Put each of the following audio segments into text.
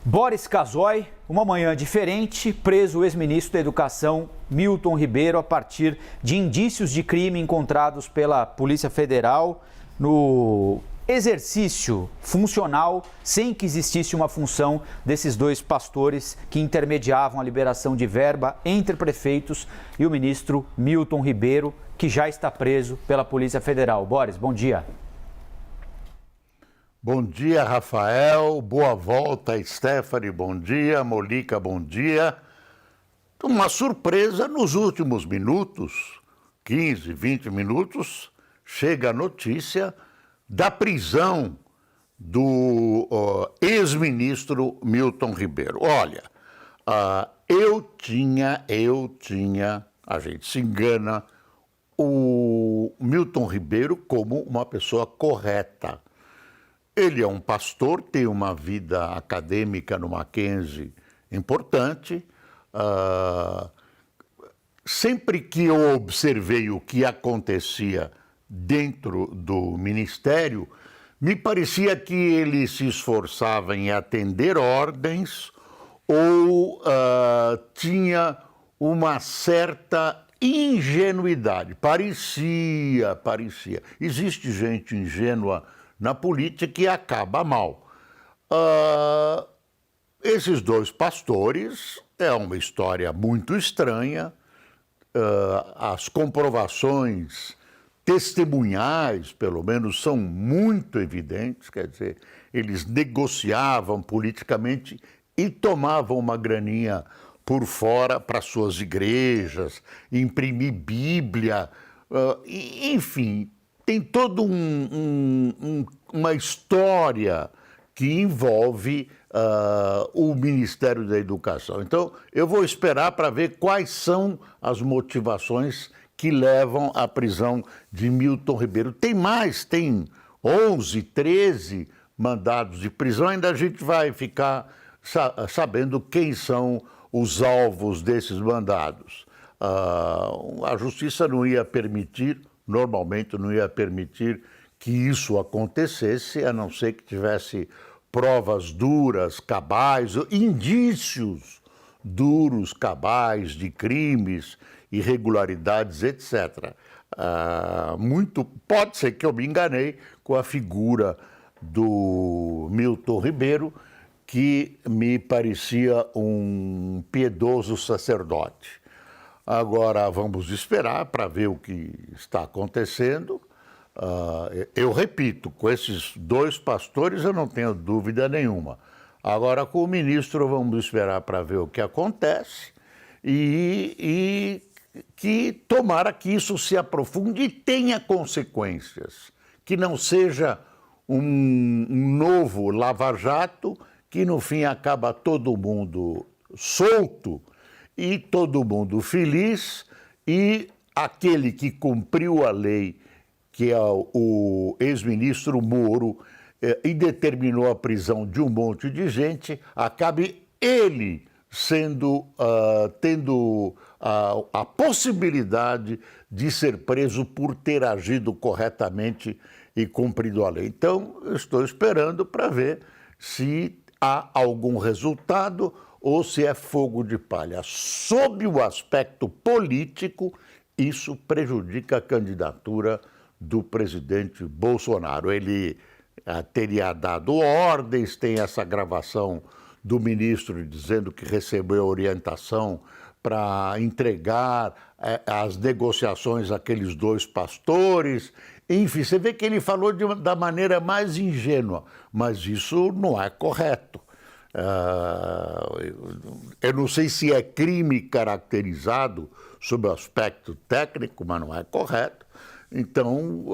Boris Casoy, uma manhã diferente, preso o ex-ministro da Educação Milton Ribeiro a partir de indícios de crime encontrados pela Polícia Federal no exercício funcional, sem que existisse uma função desses dois pastores que intermediavam a liberação de verba entre prefeitos e o ministro Milton Ribeiro, que já está preso pela Polícia Federal. Boris, bom dia. Bom dia, Rafael. Boa volta, Stephanie. Bom dia, Molica. Bom dia. Uma surpresa nos últimos minutos, 15, 20 minutos, chega a notícia da prisão do ex-ministro Milton Ribeiro. Olha, a gente se engana, o Milton Ribeiro como uma pessoa correta. Ele é um pastor, tem uma vida acadêmica no Mackenzie importante. Sempre que eu observei o que acontecia dentro do ministério, me parecia que ele se esforçava em atender ordens ou tinha uma certa ingenuidade. Parecia. Existe gente ingênua na política e acaba mal. Esses dois pastores é uma história muito estranha. As comprovações testemunhais, pelo menos, são muito evidentes. Quer dizer, eles negociavam politicamente e tomavam uma graninha por fora para suas igrejas, imprimir Bíblia, enfim. Tem toda uma história que envolve o Ministério da Educação. Então, eu vou esperar para ver quais são as motivações que levam à prisão de Milton Ribeiro. Tem mais, tem 11, 13 mandados de prisão, ainda a gente vai ficar sabendo quem são os alvos desses mandados. A Justiça não ia permitir, normalmente não ia permitir que isso acontecesse, a não ser que tivesse provas duras, cabais, indícios duros, cabais de crimes, irregularidades, etc. Pode ser que eu me enganei com a figura do Milton Ribeiro, que me parecia um piedoso sacerdote. Agora vamos esperar para ver o que está acontecendo. Eu repito, com esses dois pastores eu não tenho dúvida nenhuma. Agora com o ministro vamos esperar para ver o que acontece e que tomara que isso se aprofunde e tenha consequências. Que não seja um novo lava-jato que no fim acaba todo mundo solto e todo mundo feliz, e aquele que cumpriu a lei, que é o ex-ministro Moro, e determinou a prisão de um monte de gente, acabe ele tendo a possibilidade de ser preso por ter agido corretamente e cumprido a lei. Então, eu estou esperando para ver se há algum resultado ou se é fogo de palha. Sob o aspecto político, isso prejudica a candidatura do presidente Bolsonaro. Ele teria dado ordens, tem essa gravação do ministro dizendo que recebeu orientação para entregar as negociações àqueles dois pastores. Enfim, você vê que ele falou da maneira mais ingênua, mas isso não é correto. Eu não sei se é crime caracterizado sob o aspecto técnico, mas não é correto. Então,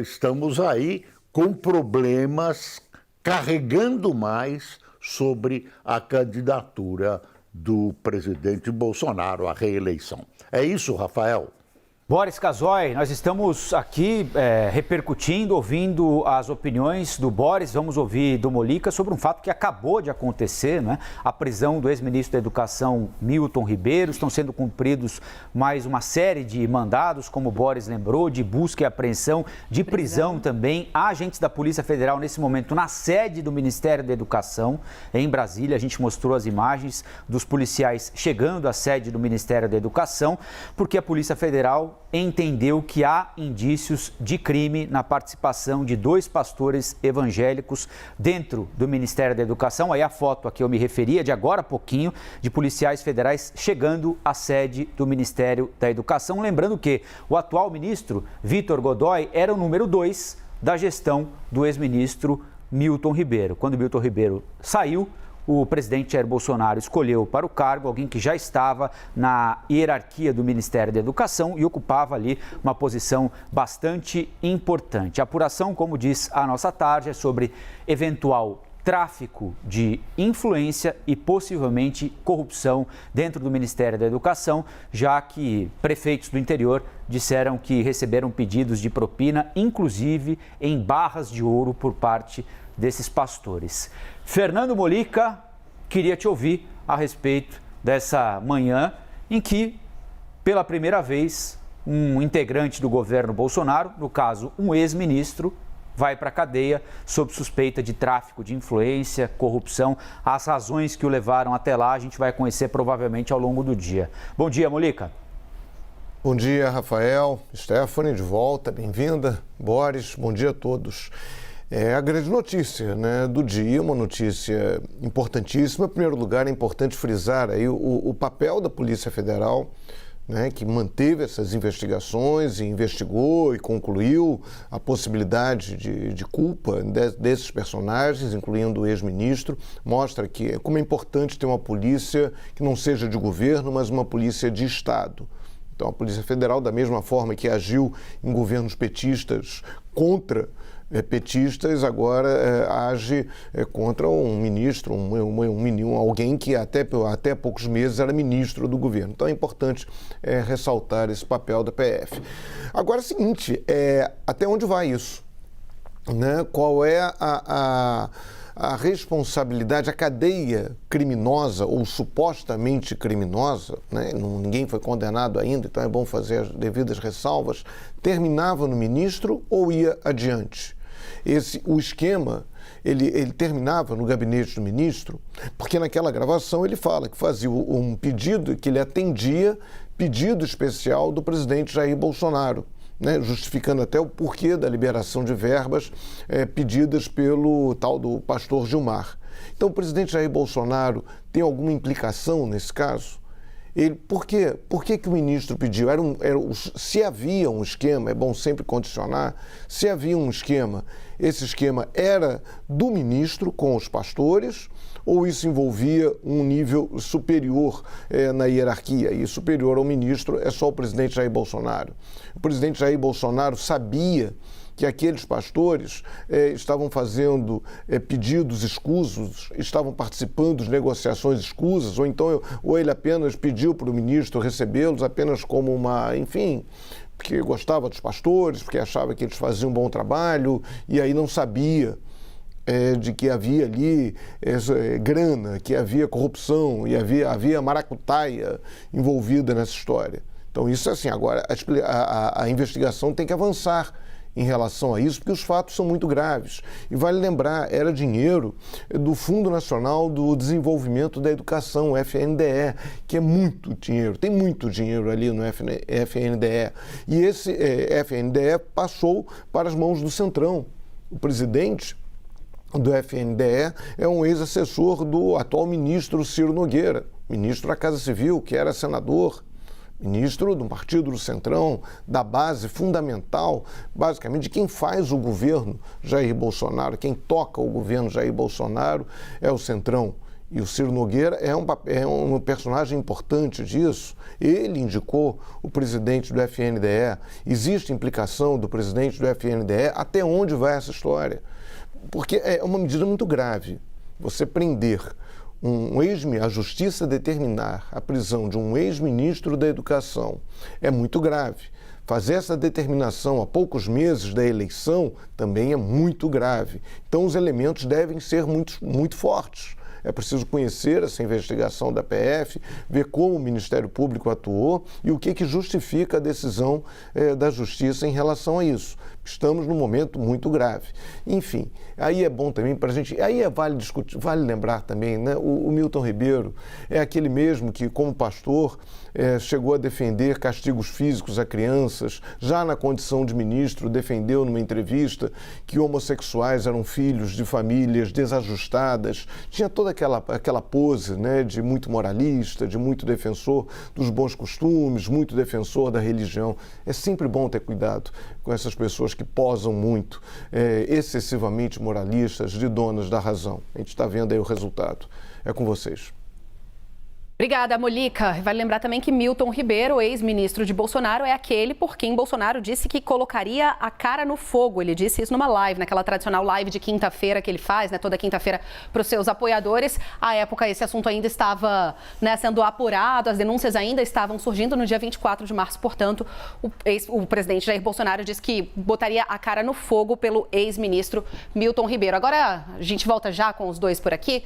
estamos aí com problemas carregando mais sobre a candidatura do presidente Bolsonaro à reeleição. É isso, Rafael? Boris Casoy, nós estamos aqui repercutindo, ouvindo as opiniões do Boris, vamos ouvir do Mollica sobre um fato que acabou de acontecer, né? A prisão do ex-ministro da Educação, Milton Ribeiro. Estão sendo cumpridos mais uma série de mandados, como o Boris lembrou, de busca e apreensão, de prisão também. Há agentes da Polícia Federal nesse momento na sede do Ministério da Educação, em Brasília. A gente mostrou as imagens dos policiais chegando à sede do Ministério da Educação, porque a Polícia Federal entendeu que há indícios de crime na participação de 2 pastores evangélicos dentro do Ministério da Educação. Aí a foto a que eu me referia, de agora a pouquinho, de policiais federais chegando à sede do Ministério da Educação. Lembrando que o atual ministro, Vitor Godoy, era o número 2 da gestão do ex-ministro Milton Ribeiro. Quando Milton Ribeiro saiu, o presidente Jair Bolsonaro escolheu para o cargo alguém que já estava na hierarquia do Ministério da Educação e ocupava ali uma posição bastante importante. A apuração, como diz a nossa tarde, é sobre eventual tráfico de influência e possivelmente corrupção dentro do Ministério da Educação, já que prefeitos do interior disseram que receberam pedidos de propina, inclusive em barras de ouro por parte desses pastores. Fernando Mollica, queria te ouvir a respeito dessa manhã em que, pela primeira vez, um integrante do governo Bolsonaro, no caso um ex-ministro, vai para a cadeia sob suspeita de tráfico de influência, corrupção. As razões que o levaram até lá a gente vai conhecer provavelmente ao longo do dia. Bom dia, Mollica. Bom dia, Rafael, Stephanie, de volta, bem-vinda. Boris, bom dia a todos. É a grande notícia, né, do dia, uma notícia importantíssima. Em primeiro lugar, é importante frisar aí o papel da Polícia Federal, né, que manteve essas investigações e investigou e concluiu a possibilidade de culpa desses personagens, incluindo o ex-ministro. Mostra que como é importante ter uma polícia que não seja de governo, mas uma polícia de Estado. Então, a Polícia Federal, da mesma forma que agiu em governos petistas contra petistas, agora age contra um ministro, alguém que até poucos meses era ministro do governo. Então é importante ressaltar esse papel da PF. Agora é o seguinte, até onde vai isso? Né? Qual é a responsabilidade, a cadeia criminosa ou supostamente criminosa, né? Ninguém foi condenado ainda, então é bom fazer as devidas ressalvas, terminava no ministro ou ia adiante? O esquema, ele terminava no gabinete do ministro, porque naquela gravação ele fala que fazia um pedido, que ele atendia pedido especial do presidente Jair Bolsonaro, né, justificando até o porquê da liberação de verbas pedidas pelo tal do pastor Gilmar. Então, o presidente Jair Bolsonaro tem alguma implicação nesse caso? Por que o ministro pediu? Se havia um esquema, é bom sempre condicionar, se havia um esquema, esse esquema era do ministro com os pastores, ou isso envolvia um nível superior na hierarquia, e superior ao ministro é só o presidente Jair Bolsonaro. O presidente Jair Bolsonaro sabia que aqueles pastores estavam fazendo pedidos escusos, estavam participando de negociações escusas, ou ele apenas pediu para o ministro recebê-los apenas como porque gostava dos pastores, porque achava que eles faziam um bom trabalho, e aí não sabia de que havia ali grana, que havia corrupção e havia maracutaia envolvida nessa história. Então isso é assim, agora a investigação tem que avançar em relação a isso, porque os fatos são muito graves. E vale lembrar, era dinheiro do Fundo Nacional do Desenvolvimento da Educação, FNDE, que é muito dinheiro, tem muito dinheiro ali no FNDE. E esse FNDE passou para as mãos do Centrão. O presidente do FNDE é um ex-assessor do atual ministro Ciro Nogueira, ministro da Casa Civil, que era senador, ministro do partido do Centrão, da base fundamental, basicamente, de quem faz o governo Jair Bolsonaro, quem toca o governo Jair Bolsonaro é o Centrão. E o Ciro Nogueira é um personagem importante disso. Ele indicou o presidente do FNDE. Existe implicação do presidente do FNDE? Até onde vai essa história? Porque é uma medida muito grave. Você prender a justiça determinar a prisão de um ex-ministro da Educação é muito grave. Fazer essa determinação a poucos meses da eleição também é muito grave. Então, os elementos devem ser muito fortes. É preciso conhecer essa investigação da PF, ver como o Ministério Público atuou e o que justifica a decisão da Justiça em relação a isso. Estamos num momento muito grave. Enfim, aí é bom também para a gente... Aí vale discutir, vale lembrar também, né? O Milton Ribeiro é aquele mesmo que, como pastor, chegou a defender castigos físicos a crianças, já na condição de ministro, defendeu numa entrevista que homossexuais eram filhos de famílias desajustadas, tinha toda aquela pose, né, de muito moralista, de muito defensor dos bons costumes, muito defensor da religião. É sempre bom ter cuidado com essas pessoas que posam muito, excessivamente moralistas, de donas da razão. A gente está vendo aí o resultado. É com vocês. Obrigada, Molica. Vale lembrar também que Milton Ribeiro, ex-ministro de Bolsonaro, é aquele por quem Bolsonaro disse que colocaria a cara no fogo. Ele disse isso numa live, naquela tradicional live de quinta-feira que ele faz, né, toda quinta-feira para os seus apoiadores. À época, esse assunto ainda estava, né, sendo apurado, as denúncias ainda estavam surgindo. No dia 24 de março, portanto, o presidente Jair Bolsonaro disse que botaria a cara no fogo pelo ex-ministro Milton Ribeiro. Agora, a gente volta já com os dois por aqui.